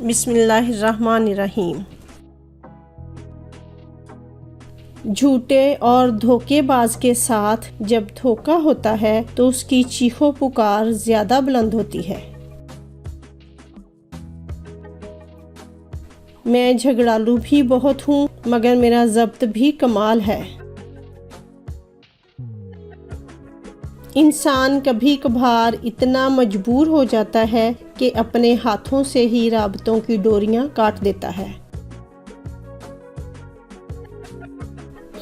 बिस्मिल्लाहिर्रहमानिर्रहीम। झूठे और धोखेबाज के साथ जब धोखा होता है तो उसकी चीखो पुकार ज़्यादा बुलंद होती है। मैं झगड़ालू भी बहुत हूँ मगर मेरा ज़ब्त भी कमाल है। इंसान कभी कभार इतना मजबूर हो जाता है कि अपने हाथों से ही राबतों की डोरियां काट देता है।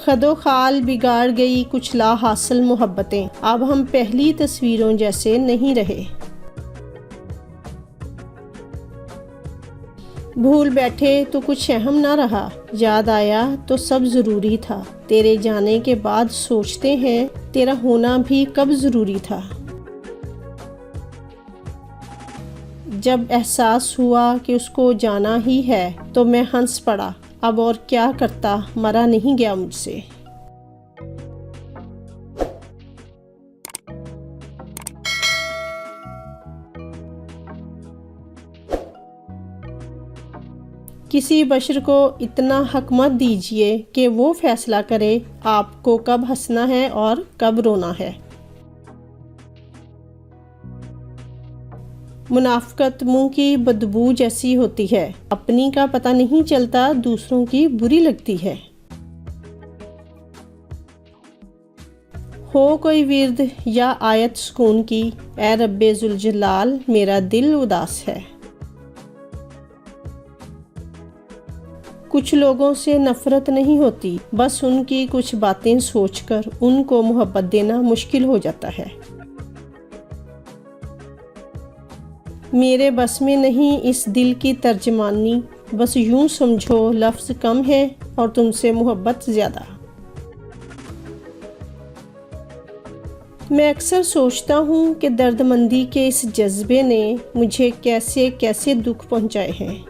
खदो खाल बिगाड़ गई कुछ ला हासिल मोहब्बतें, अब हम पहली तस्वीरों जैसे नहीं रहे। भूल बैठे तो कुछ अहम ना रहा, याद आया तो सब ज़रूरी था। तेरे जाने के बाद सोचते हैं तेरा होना भी कब ज़रूरी था। जब एहसास हुआ कि उसको जाना ही है तो मैं हंस पड़ा, अब और क्या करता, मरा नहीं गया मुझसे। किसी बशर को इतना हक मत दीजिए कि वो फैसला करे आपको कब हंसना है और कब रोना है। मुनाफकत मुंह की बदबू जैसी होती है, अपनी का पता नहीं चलता, दूसरों की बुरी लगती है। हो कोई विर्द या आयत सुकून की, ए रब्बे जुल जलाल मेरा दिल उदास है। कुछ लोगों से नफ़रत नहीं होती, बस उनकी कुछ बातें सोचकर उनको मोहब्बत देना मुश्किल हो जाता है। मेरे बस में नहीं इस दिल की तर्जमानी, बस यूं समझो लफ्ज़ कम है और तुमसे मोहब्बत ज़्यादा। मैं अक्सर सोचता हूँ कि दर्दमंदी के इस जज्बे ने मुझे कैसे कैसे दुख पहुँचाए हैं।